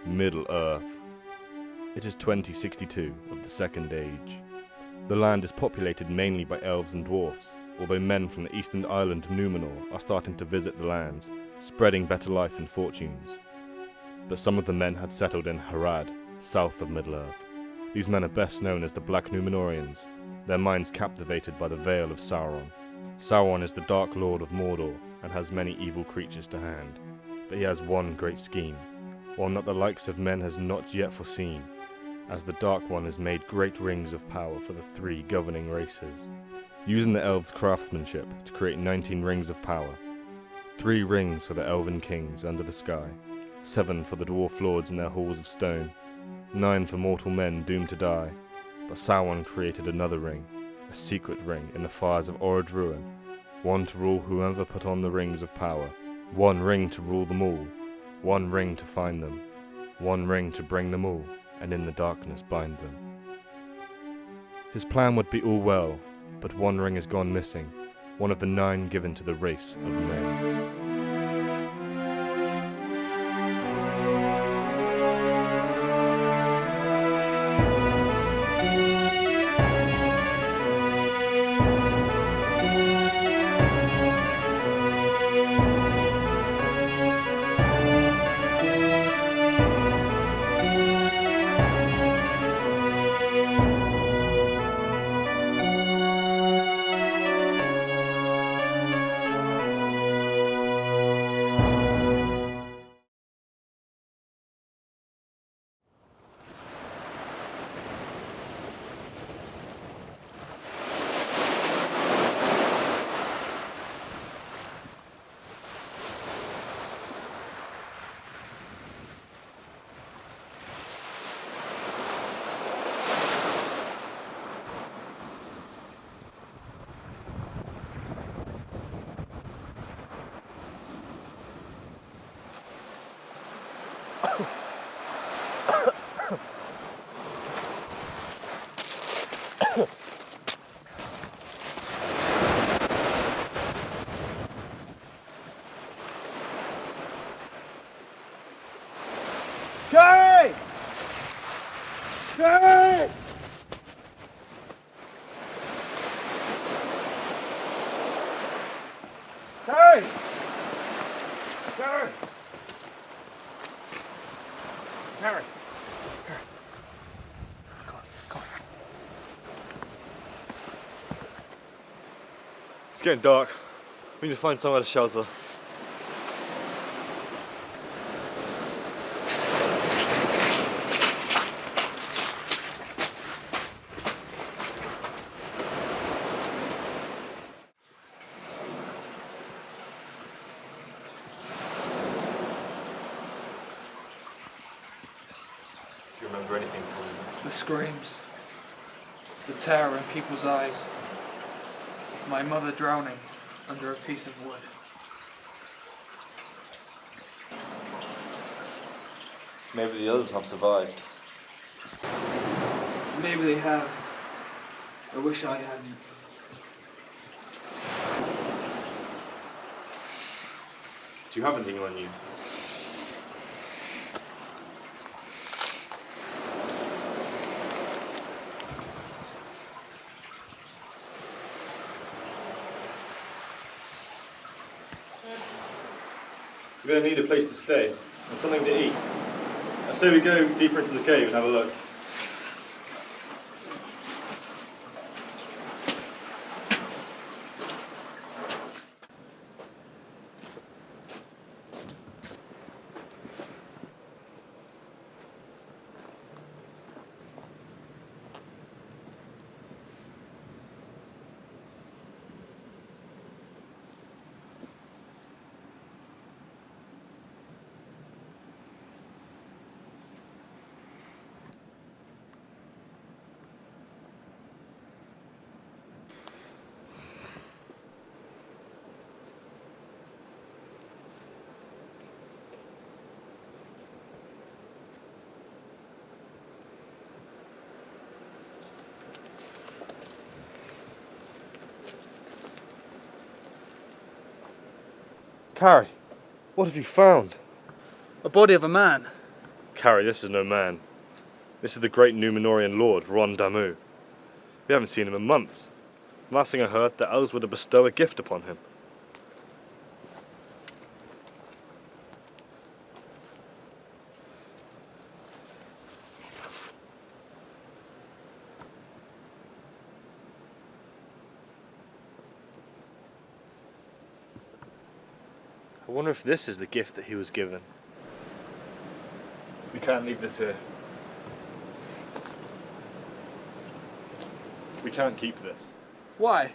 Middle-earth. It is 2062 of the Second Age. The land is populated mainly by elves and dwarfs, although men from the eastern island Númenor are starting to visit the lands, spreading better life and fortunes. But some of the men had settled in Harad, south of Middle-earth. These men are best known as the Black Númenorians, their minds captivated by the veil of Sauron. Sauron is the Dark Lord of Mordor and has many evil creatures to hand, but he has one great scheme, one that the likes of men has not yet foreseen, as the Dark One has made great rings of power for the three governing races, using the elves' craftsmanship to create 19 rings of power. 3 rings for the elven kings under the sky, 7 for the dwarf lords in their halls of stone, 9 for mortal men doomed to die. But Sauron created another ring, a secret ring in the fires of Orodruin, one to rule whoever put on the rings of power, 1 ring to rule them all, 1 ring to find them, 1 ring to bring them all, and in the darkness bind them. His plan would be all well, but 1 ring has gone missing, one of the 9 given to the race of men. Carry! Carry! Carry! Carry! Carry! It's getting dark. We need to find somewhere to shelter. Do you remember anything from The screams, the terror in people's eyes, my mother drowning under a piece of wood. Maybe the others have survived. Maybe they have. I wish I hadn't. Do you have anything on you? We're going to need a place to stay and something to eat. I say we go deeper into the cave and have a look. Carrie, what have you found? A body of a man. Carrie, this is no man. This is the great Númenórean lord, Ron Damu. We haven't seen him in months. Last thing I heard, the elves were to bestow a gift upon him. I wonder if this is the gift that he was given. We can't leave this here. We can't keep this. Why?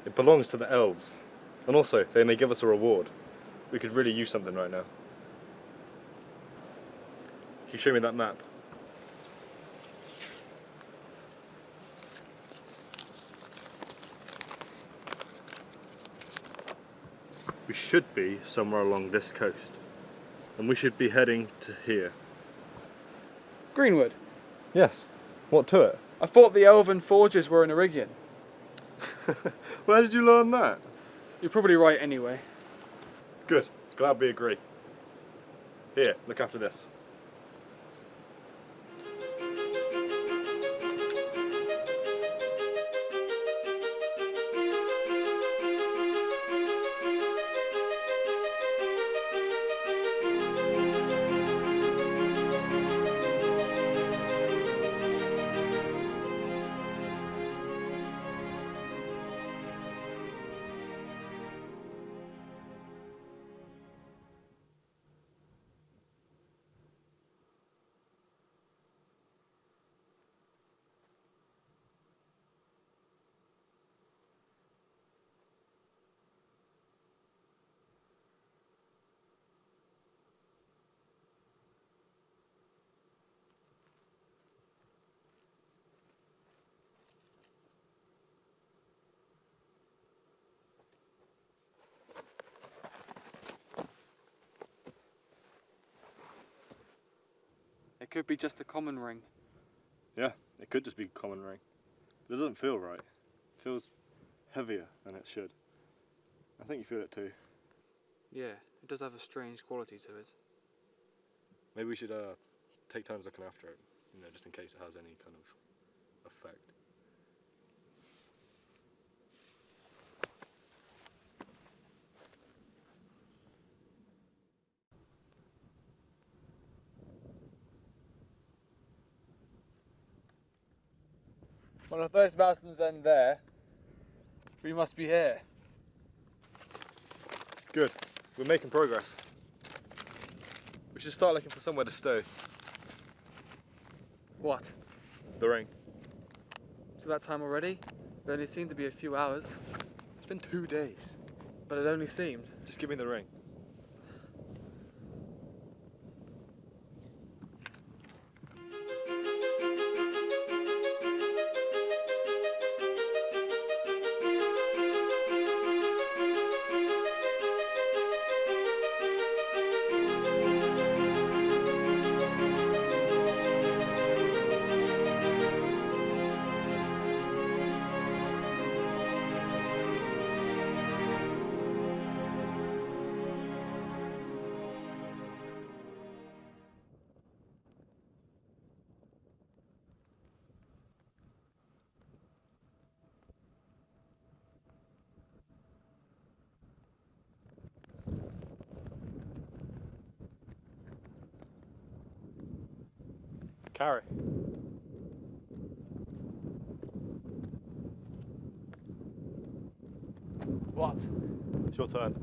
It belongs to the elves. And also, they may give us a reward. We could really use something right now. Can you show me that map? We should be somewhere along this coast. And we should be heading to here. Greenwood. Yes. What to it? I thought the elven forges were in Origian. Where did you learn that? You're probably right anyway. Good. Glad we agree. Here, look after this. It could be just a common ring. Yeah, it could just be a common ring. But it doesn't feel right. It feels heavier than it should. I think you feel it too. Yeah, it does have a strange quality to it. Maybe we should take turns looking after it, just in case it has any kind of effect. Well, if those mountains end there, we must be here. Good. We're making progress. We should start looking for somewhere to stay. What? The ring. To that time already? It only seemed to be a few hours. It's been 2 days. But it only seemed. Just give me the ring. Carrie. What? It's your turn.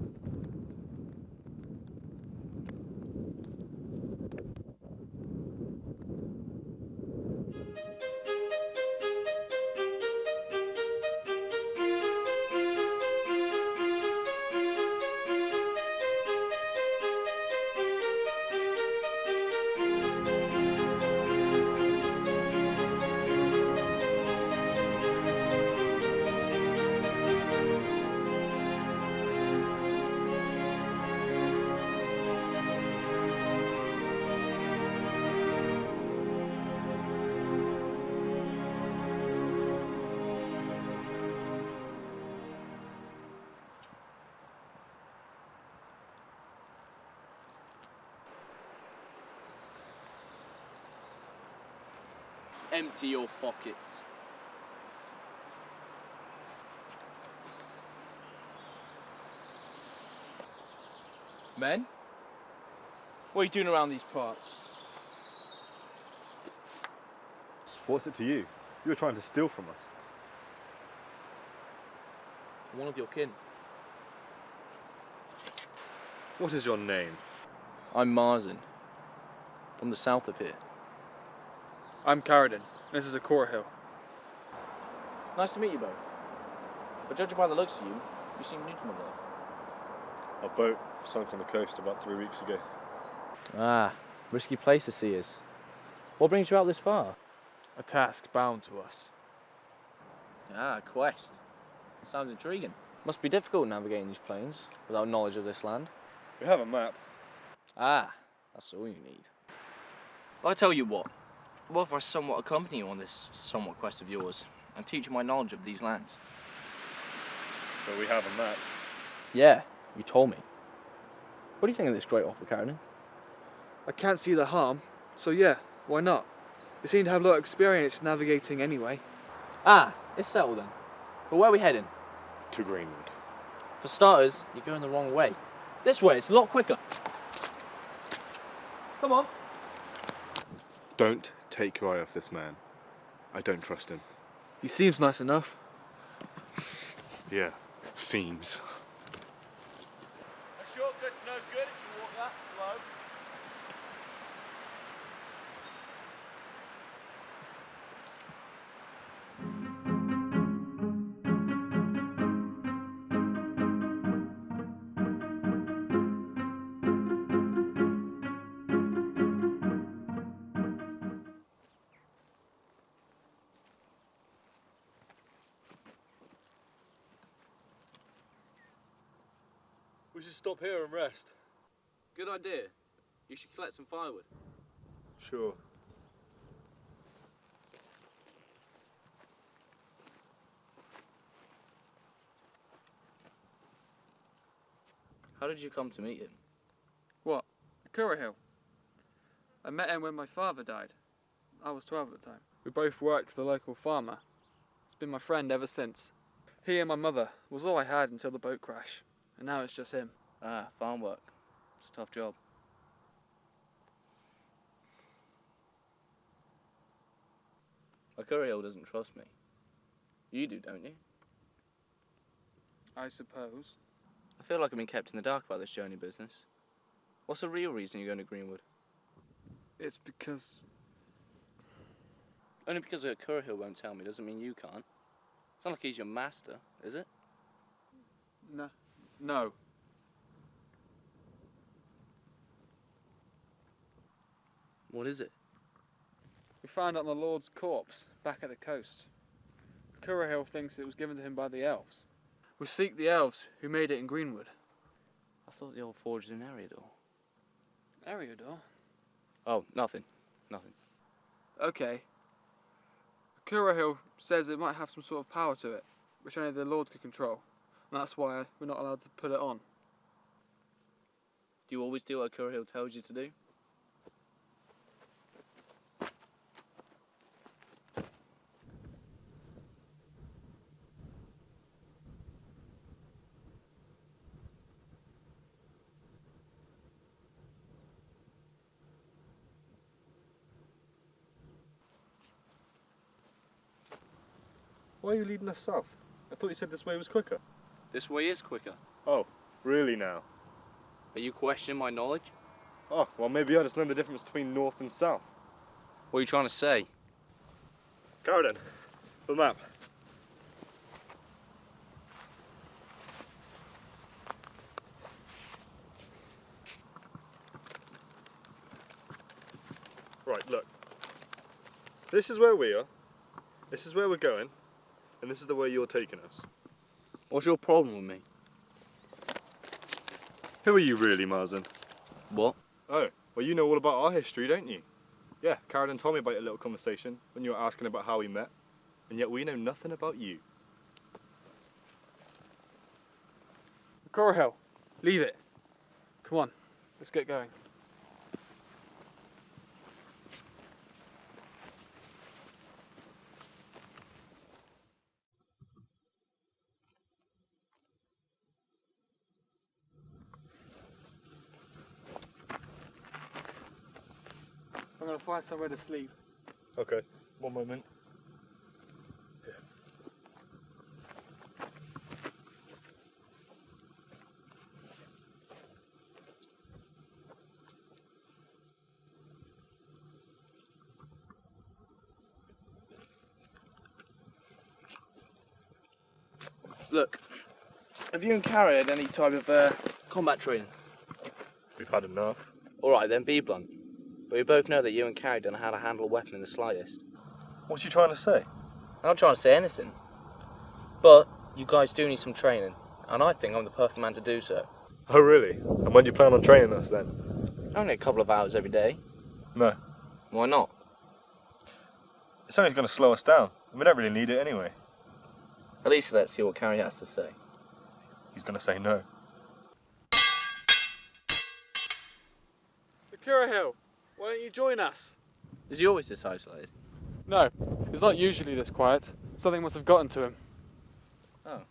Empty your pockets. Men? What are you doing around these parts? What's it to you? You were trying to steal from us. I'm one of your kin. What is your name? I'm Marzin, from the south of here. I'm Caryddyn. This is Akhorahil. Nice to meet you both. But judging by the looks of you, you seem new to my life. Our boat sunk on the coast about 3 weeks ago. Ah, risky place to see us. What brings you out this far? A task bound to us. Ah, a quest. Sounds intriguing. Must be difficult navigating these plains without knowledge of this land. We have a map. Ah, that's all you need. But I tell you what if I somewhat accompany you on this somewhat quest of yours and teach you my knowledge of these lands? But we have a map. Yeah, you told me. What do you think of this great offer, Caryddyn? I can't see the harm, so yeah, why not? You seem to have a lot of experience navigating anyway. Ah, it's settled then. But where are we heading? To Greenwood. For starters, you're going the wrong way. This way, it's a lot quicker. Come on. Don't take your eye off this man. I don't trust him. He seems nice enough. Yeah, seems. A shortcut's no good if you walk that slow. We should stop here and rest. Good idea. You should collect some firewood. Sure. How did you come to meet him? What? Akhorahil. I met him when my father died. I was 12 at the time. We both worked for the local farmer. He's been my friend ever since. He and my mother was all I had until the boat crash. And now it's just him. Ah, farm work. It's a tough job. Akhorahil doesn't trust me. You do, don't you? I suppose. I feel like I've been kept in the dark about this journey business. What's the real reason you're going to Greenwood? It's because... Only because Akhorahil won't tell me doesn't mean you can't. It's not like he's your master, is it? No. What is it? We found it on the Lord's corpse, back at the coast. Akhorahil thinks it was given to him by the elves. We seek the elves who made it in Greenwood. I thought the old forge was in Eriador. Eriador? Oh, nothing. Nothing. Okay. Akhorahil says it might have some sort of power to it, which only the Lord could control. And that's why we're not allowed to put it on. Do you always do what Akhorahil tells you to do? Why are you leading us south? I thought you said this way was quicker. This way is quicker. Oh, really now? Are you questioning my knowledge? Oh, well maybe I just know the difference between north and south. What are you trying to say? Caryddyn, the map. Right, look. This is where we are, this is where we're going, and this is the way you're taking us. What's your problem with me? Who are you really, Marzin? What? Oh, well you know all about our history, don't you? Yeah, Caryddyn told me about your little conversation when you were asking about how we met, and yet we know nothing about you. Akhorahil, leave it. Come on, let's get going. I'm going to find somewhere to sleep. Okay, one moment. Look, have you and Carrie had any type of combat training? We've had enough. Alright then, be blunt. But we both know that you and Carrie don't know how to handle a weapon in the slightest. What's you trying to say? I'm not trying to say anything. But you guys do need some training, and I think I'm the perfect man to do so. Oh, really? And when do you plan on training us then? Only a couple of hours every day. No. Why not? It's only going to slow us down. We don't really need it anyway. At least let's see what Carrie has to say. He's going to say no. Akhorahil, why don't you join us? Is he always this isolated? No, he's not usually this quiet. Something must have gotten to him. Oh.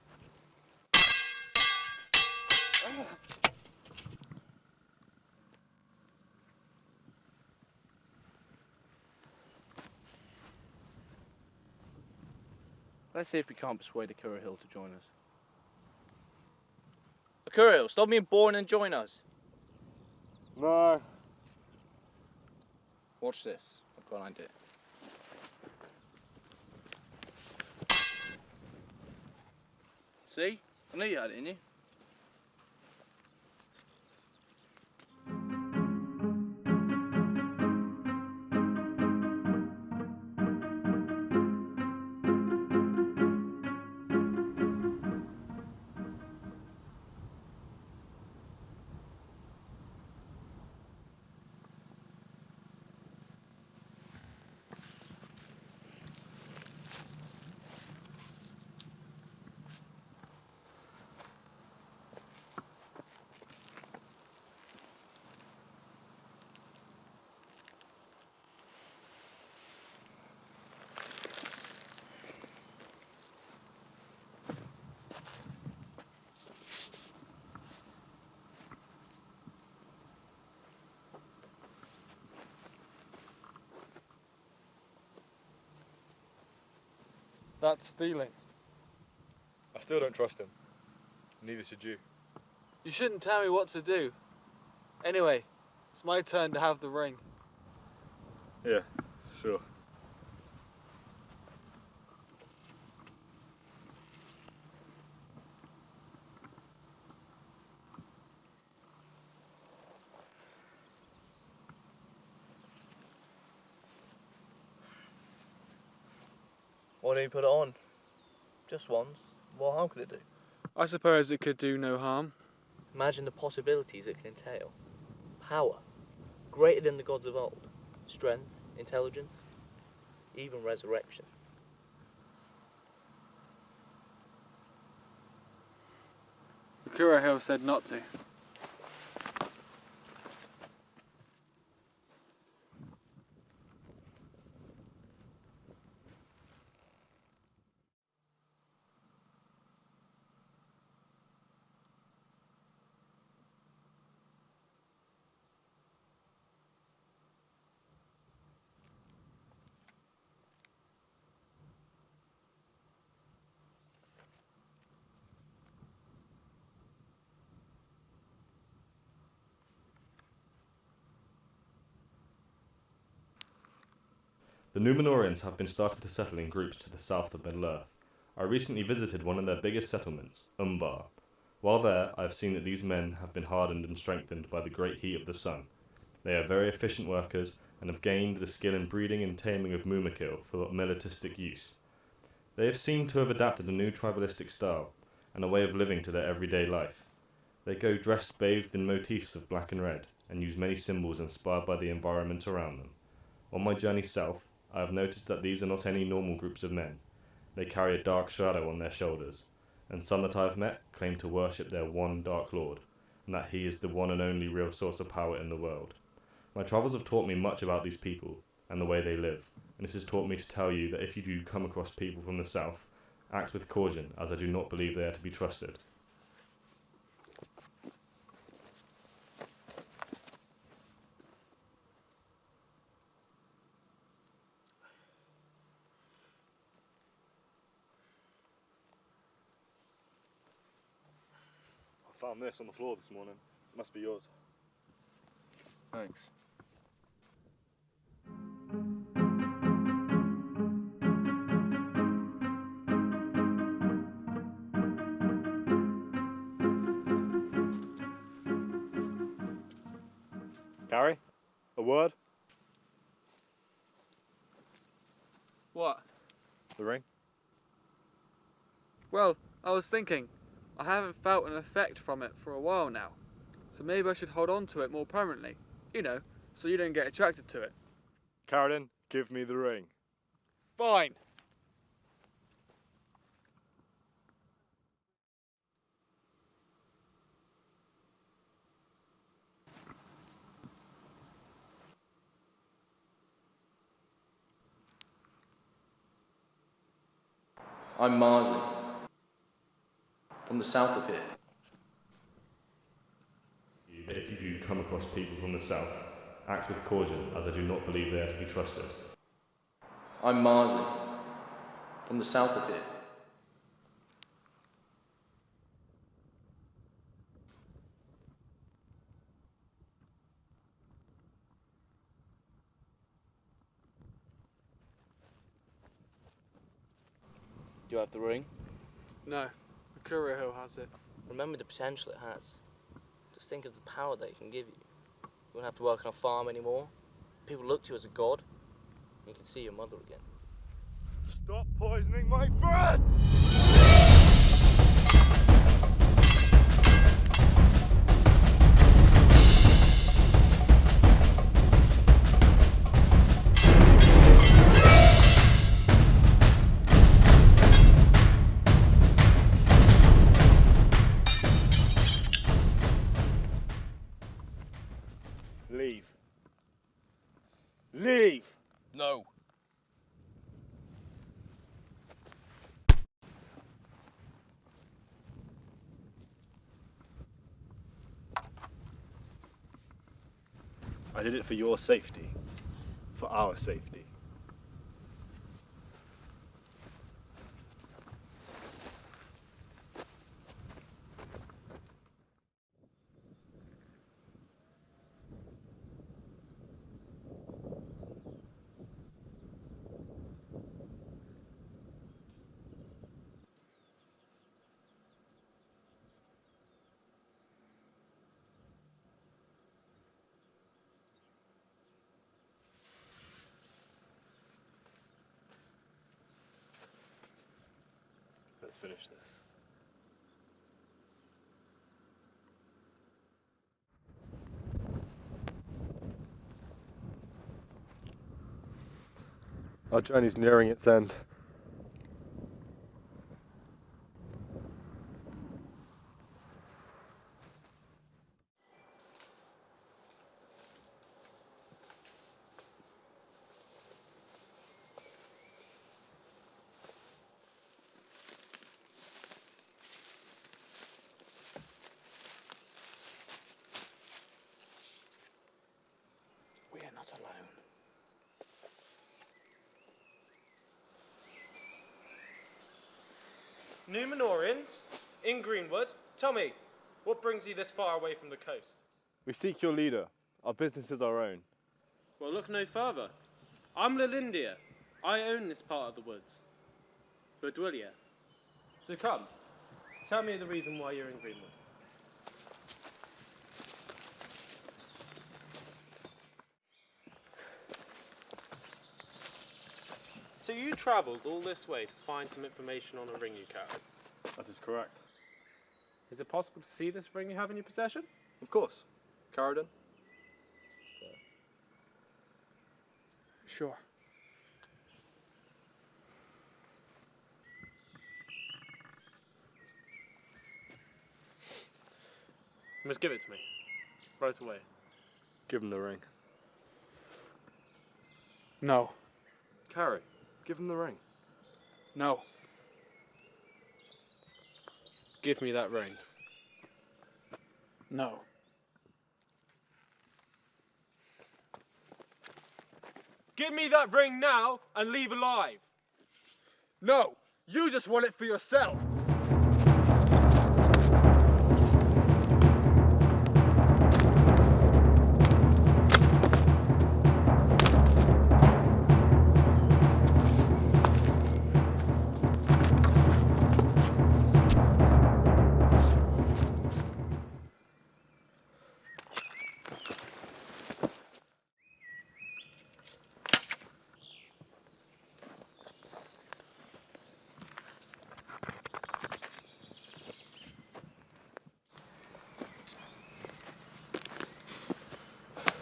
Let's see if we can't persuade Akhorahil to join us. Akhorahil, stop being boring and join us. No. Watch this. I've got an idea. See? I knew you had it in you. That's stealing. I still don't trust him. Neither should you. You shouldn't tell me what to do. Anyway, it's my turn to have the ring. Yeah, sure. Why don't you put it on? Just once. What harm could it do? I suppose it could do no harm. Imagine the possibilities it can entail. Power. Greater than the gods of old. Strength, intelligence, even resurrection. Akhorahil said not to. The Númenóreans have been starting to settle in groups to the south of Middle-earth. I recently visited one of their biggest settlements, Umbar. While there, I have seen that these men have been hardened and strengthened by the great heat of the sun. They are very efficient workers and have gained the skill in breeding and taming of Mumakil for militistic use. They have seemed to have adapted a new tribalistic style and a way of living to their everyday life. They go dressed bathed in motifs of black and red and use many symbols inspired by the environment around them. On my journey south, I have noticed that these are not any normal groups of men. They carry a dark shadow on their shoulders, and some that I have met claim to worship their one Dark Lord, and that he is the one and only real source of power in the world. My travels have taught me much about these people, and the way they live, and it has taught me to tell you that if you do come across people from the south, act with caution, as I do not believe they are to be trusted. Found this on the floor this morning. Must be yours. Thanks. Carrie, a word? What? The ring? Well, I was thinking, I haven't felt an effect from it for a while now. So maybe I should hold on to it more permanently. You know, so you don't get attracted to it. Caryddyn, give me the ring. Fine. I'm Marzi, from the south of here. If you do come across people from the south, act with caution, as I do not believe they are to be trusted. I'm Marzi, from the south of here. Do you have the ring? No, Akhorahil has it. Remember the potential it has. Just think of the power that it can give you. You won't have to work on a farm anymore. People look to you as a god. You can see your mother again. Stop poisoning my friend! Leave. Leave! No. I did it for your safety. For our safety. Let's finish this. Our journey's nearing its end. We are not alone. Númenorians, in Greenwood, tell me, what brings you this far away from the coast? We seek your leader. Our business is our own. Well, look no further. I'm Lilindia. I own this part of the woods. Bedwillia. So come, tell me the reason why you're in Greenwood. So you travelled all this way to find some information on a ring you carried? That is correct. Is it possible to see this ring you have in your possession? Of course. Caryddyn? Sure. You must give it to me. Right away. Give him the ring. No. Carrie, give him the ring. No. Give me that ring. No. Give me that ring now and leave alive. No! You just want it for yourself!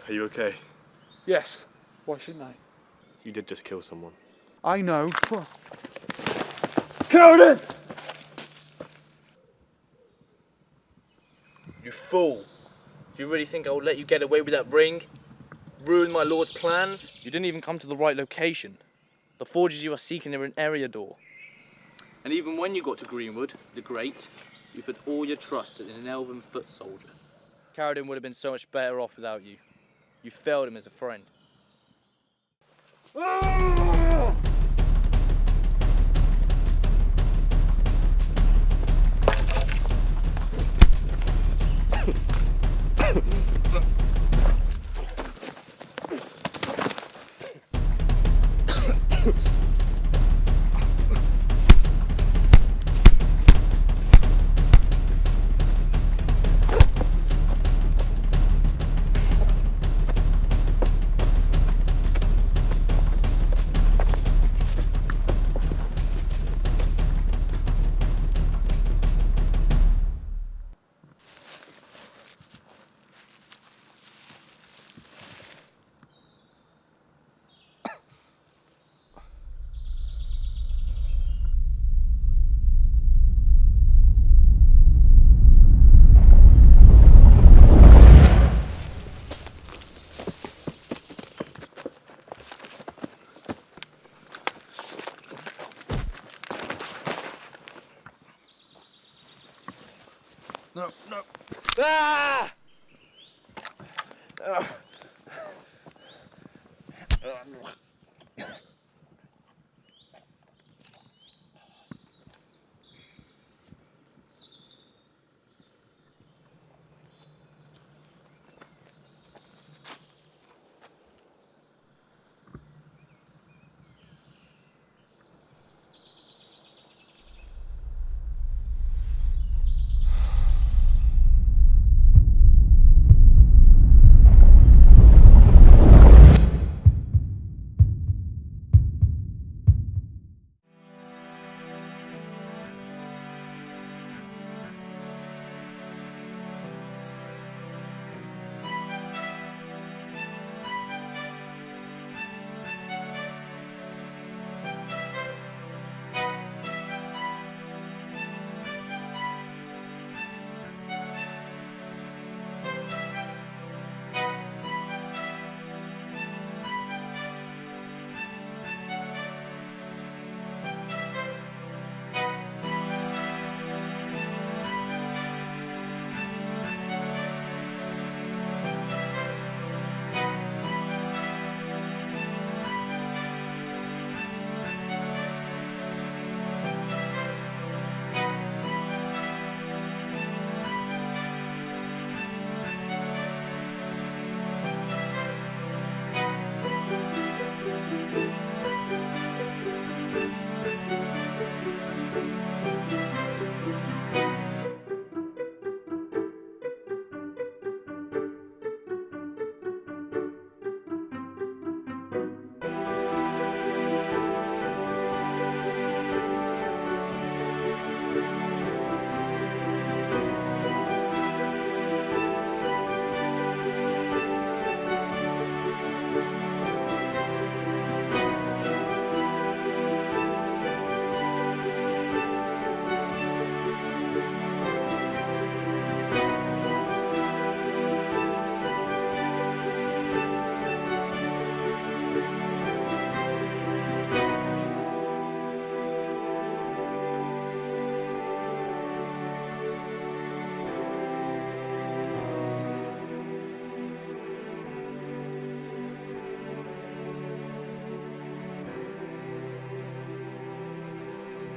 Are you okay? Yes. Why shouldn't I? You did just kill someone. I know. Caryddyn! You fool! Do you really think I would let you get away with that ring? Ruin my lord's plans? You didn't even come to the right location. The forges you are seeking are in Eriador. And even when you got to Greenwood, the Great, you put all your trust in an elven foot soldier. Caryddyn would have been so much better off without you. You failed him as a friend. No. Ah!